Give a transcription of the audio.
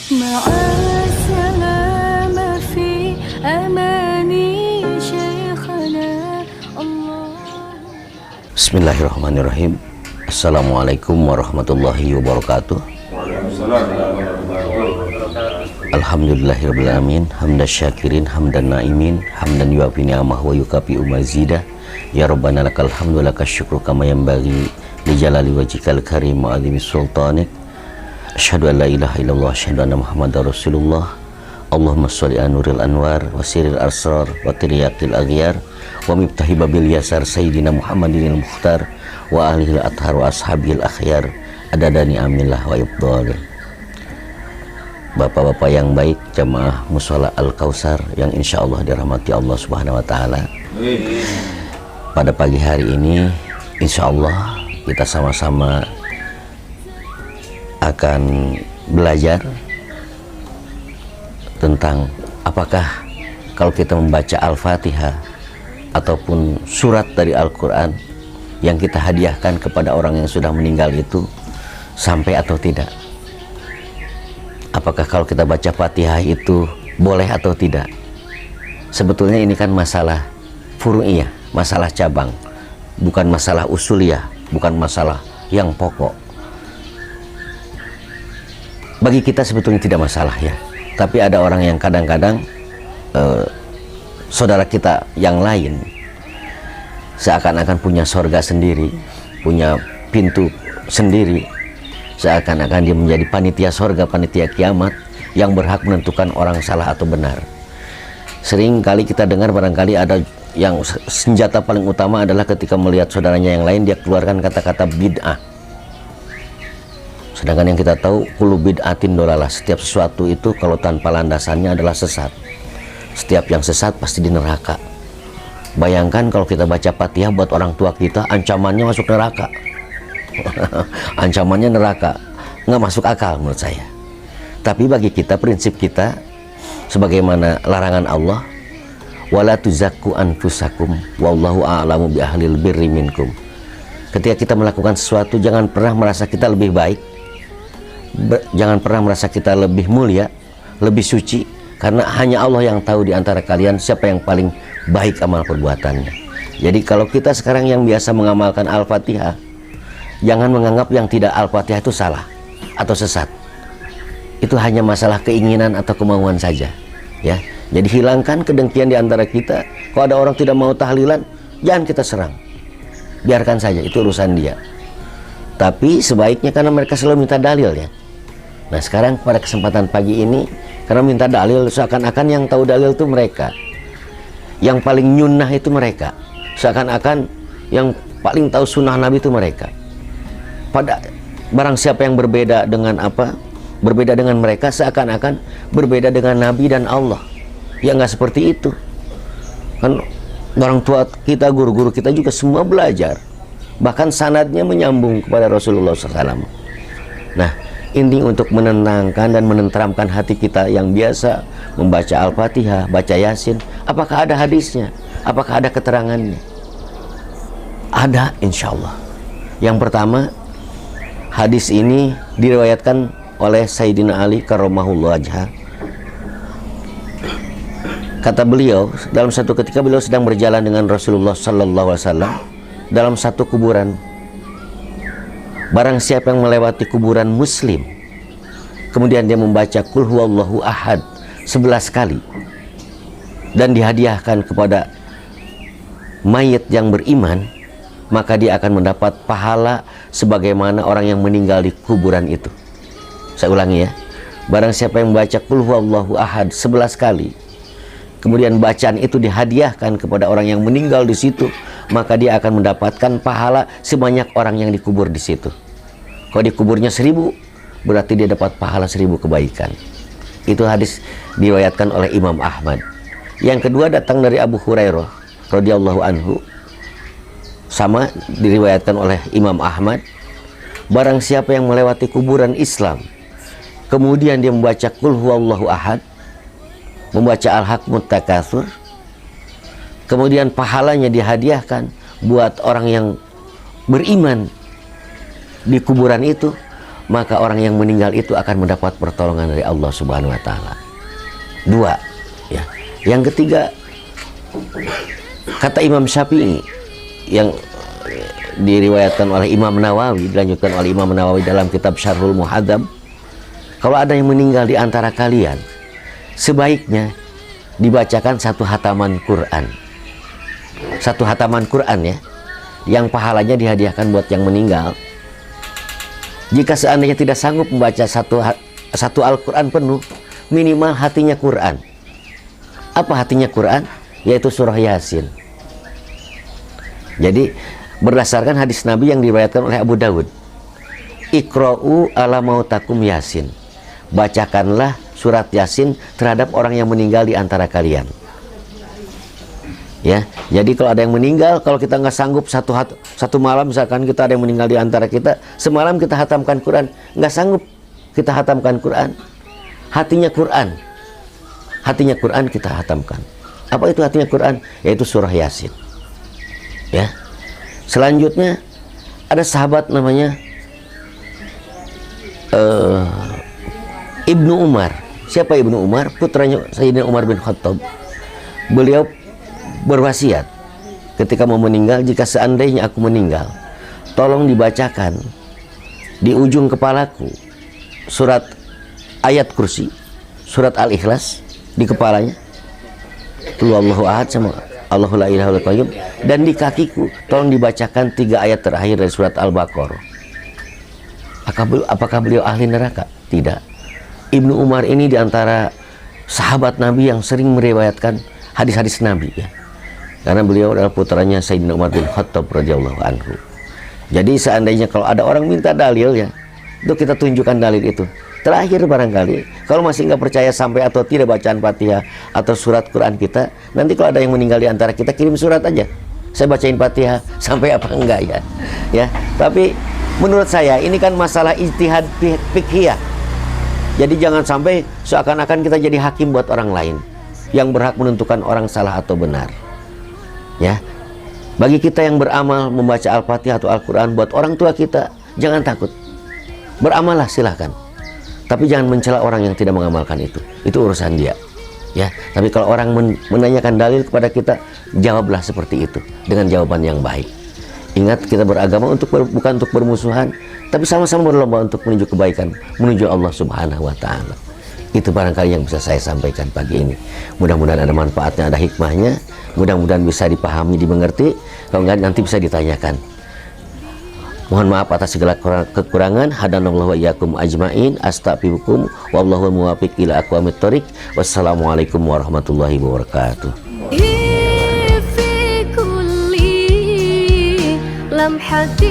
مع السلامة في أماني شيخنا الله. Bismillahirrahmanirrahim. Assalamualaikum warahmatullahi wabarakatuh. Alhamdulillahirabbil alamin, hamdan syakirin, hamdan naimin, hamdan yuafi ni'amah wa yukafi mazidah. Ya Rabbana lakal hamdu lakas syukru kama yanbaghi li jalali wajhikal karim wa azimi sultanik. Asyhadu an la ilaha illallah, asyhadu anna Muhammadar Rasulullah. Allahumma sholli ala nuril anwar wa sirril asrar wa tiryaqil aghyar wa miftahi babil yasar sayyidina Muhammadinil mukhtar wa alihil athhar wa ashabil akhyar adadani amillah wa ibdal. Bapak-bapak yang baik, jamaah Mushola Al-Kautsar yang insya Allah dirahmati Allah Subhanahu wa Ta'ala. Pada pagi hari ini insya Allah kita sama-sama akan belajar tentang apakah kalau kita membaca Al-Fatihah ataupun surat dari Al-Quran yang kita hadiahkan kepada orang yang sudah meninggal itu sampai atau tidak. Apakah kalau kita baca Fatihah itu boleh atau tidak? Sebetulnya ini kan masalah furu'iyah, masalah cabang, bukan masalah usuliyah, bukan masalah yang pokok. Bagi kita sebetulnya tidak masalah ya, tapi ada orang yang kadang-kadang saudara kita yang lain seakan-akan punya sorga sendiri, punya pintu sendiri, seakan-akan dia menjadi panitia sorga, panitia kiamat yang berhak menentukan orang salah atau benar. Sering kali kita dengar, barangkali ada yang senjata paling utama adalah ketika melihat saudaranya yang lain dia keluarkan kata-kata bid'ah. Sedangkan yang kita tahu kullu bid'atin dolalah, setiap sesuatu itu kalau tanpa landasannya adalah sesat. Setiap yang sesat pasti di neraka. Bayangkan kalau kita baca Fatihah buat orang tua kita, ancamannya masuk neraka. Ancamannya neraka, nggak masuk akal menurut saya. Tapi bagi kita, prinsip kita sebagaimana larangan Allah, wala tuzakku anfusakum wallahu a'lamu bi ahlil birri minkum. Ketika kita melakukan sesuatu, jangan pernah merasa kita lebih baik, jangan pernah merasa kita lebih mulia, lebih suci, karena hanya Allah yang tahu di antara kalian siapa yang paling baik amal perbuatannya. Jadi kalau kita sekarang yang biasa mengamalkan Al-Fatihah, jangan menganggap yang tidak Al-Fatihah itu salah atau sesat. Itu hanya masalah keinginan atau kemauan saja ya. Jadi hilangkan kedengkian di antara kita. Kalau ada orang tidak mau tahlilan, jangan kita serang, biarkan saja, itu urusan dia. Tapi sebaiknya, karena mereka selalu minta dalil ya. Nah sekarang pada kesempatan pagi ini, karena minta dalil, seakan-akan yang tahu dalil itu mereka, yang paling nyunnah itu mereka, seakan-akan yang paling tahu sunnah Nabi itu mereka. Pada barang siapa yang berbeda dengan apa, berbeda dengan mereka, seakan-akan berbeda dengan Nabi dan Allah. Ya nggak seperti itu. Kan orang tua kita, guru-guru kita juga semua belajar, bahkan sanadnya menyambung kepada Rasulullah SAW. Nah, ini untuk menenangkan dan menenteramkan hati kita yang biasa membaca Al-Fatihah, baca Yasin. Apakah ada hadisnya? Apakah ada keterangannya? Ada, insya Allah. Yang pertama, hadis ini diriwayatkan oleh Sayyidina Ali karramahullahu wajhah. Kata beliau, dalam satu ketika beliau sedang berjalan dengan Rasulullah sallallahu alaihi wasallam dalam satu kuburan. Barang siapa yang melewati kuburan muslim, kemudian dia membaca Qul huwallahu ahad 11 kali dan dihadiahkan kepada mayit yang beriman, maka dia akan mendapat pahala sebagaimana orang yang meninggal di kuburan itu. Saya ulangi ya. Barang siapa yang membaca Qul huwallahu ahad 11 kali, kemudian bacaan itu dihadiahkan kepada orang yang meninggal di situ, maka dia akan mendapatkan pahala sebanyak orang yang dikubur di situ. Kalau dikuburnya 1000, berarti dia dapat pahala 1000 kebaikan. Itu hadis diriwayatkan oleh Imam Ahmad. Yang kedua datang dari Abu Hurairah radhiyallahu anhu, sama diriwayatkan oleh Imam Ahmad. Barang siapa yang melewati kuburan Islam, kemudian dia membaca Qul huwallahu ahad, membaca Al-Haqqut Takatsur, kemudian pahalanya dihadiahkan buat orang yang beriman di kuburan itu, maka orang yang meninggal itu akan mendapat pertolongan dari Allah Subhanahu wa taala. 2, ya. Yang ketiga, kata Imam Syafi'i yang diriwayatkan oleh Imam Nawawi, dilanjutkan oleh Imam Nawawi dalam kitab Syarhul Muhadzab, kalau ada yang meninggal di antara kalian, sebaiknya dibacakan satu hataman Quran. Satu hataman Quran, ya, yang pahalanya dihadiahkan buat yang meninggal. Jika seandainya tidak sanggup membaca satu Al-Quran penuh, minimal hatinya Quran. Apa hatinya Quran? Yaitu surah Yasin. Jadi berdasarkan hadis Nabi yang diriwayatkan oleh Abu Dawud, Iqra'u ala mautakum Yasin, bacakanlah surat Yasin terhadap orang yang meninggal di antara kalian. Ya, jadi kalau ada yang meninggal, kalau kita nggak sanggup satu malam, misalkan kita ada yang meninggal di antara kita, semalam kita hatamkan Quran, nggak sanggup kita hatamkan Quran, hatinya Quran, kita hatamkan. Apa itu hatinya Quran? Yaitu surah Yasin. Ya. Selanjutnya ada sahabat namanya Ibnu Umar. Siapa Ibnu Umar? Putranya Sayyidina Umar bin Khattab. Beliau berwasiat ketika mau meninggal, jika seandainya aku meninggal, tolong dibacakan di ujung kepalaku surat ayat kursi, surat Al-Ikhlas di kepalanya, Allahu ahad sama Allahu la ilaha illallah qayyum, dan di kakiku tolong dibacakan 3 ayat terakhir dari surat Al-Baqarah. Apakah beliau ahli neraka? Tidak. Ibnu Umar ini diantara sahabat Nabi yang sering meriwayatkan hadis-hadis Nabi, ya, karena beliau adalah putranya Sayyidina Umar bin Khattab radhiyallahu anhu. Jadi seandainya kalau ada orang minta dalil, ya, itu kita tunjukkan dalil itu. Terakhir barangkali kalau masih nggak percaya sampai atau tidak bacaan Fatihah atau surat Quran kita, nanti kalau ada yang meninggal di antara kita, kirim surat aja, saya bacain Fatihah sampai apa enggak, ya. Ya, tapi menurut saya ini kan masalah ijtihad fiqhiyah. Jadi jangan sampai seakan-akan kita jadi hakim buat orang lain yang berhak menentukan orang salah atau benar. Ya, bagi kita yang beramal membaca Al-Fatihah atau Al-Quran buat orang tua kita, jangan takut, beramallah silahkan, tapi jangan mencela orang yang tidak mengamalkan itu urusan dia, ya. Tapi kalau orang menanyakan dalil kepada kita, jawablah seperti itu dengan jawaban yang baik. Ingat, kita beragama bukan untuk bermusuhan, tapi sama-sama berlomba untuk menuju kebaikan, menuju Allah Subhanahu wa taala. Itu barangkali yang bisa saya sampaikan pagi ini. Mudah-mudahan ada manfaatnya, ada hikmahnya. Mudah-mudahan bisa dipahami, dimengerti. Kalau enggak, nanti bisa ditanyakan. Mohon maaf atas segala kekurangan. Hadanallahu wa iyyakum ajmain. Astaghfirukum wallahu muwaffiq ila aqwamit thoriq. Wassalamualaikum warahmatullahi wabarakatuh. في كل لمحة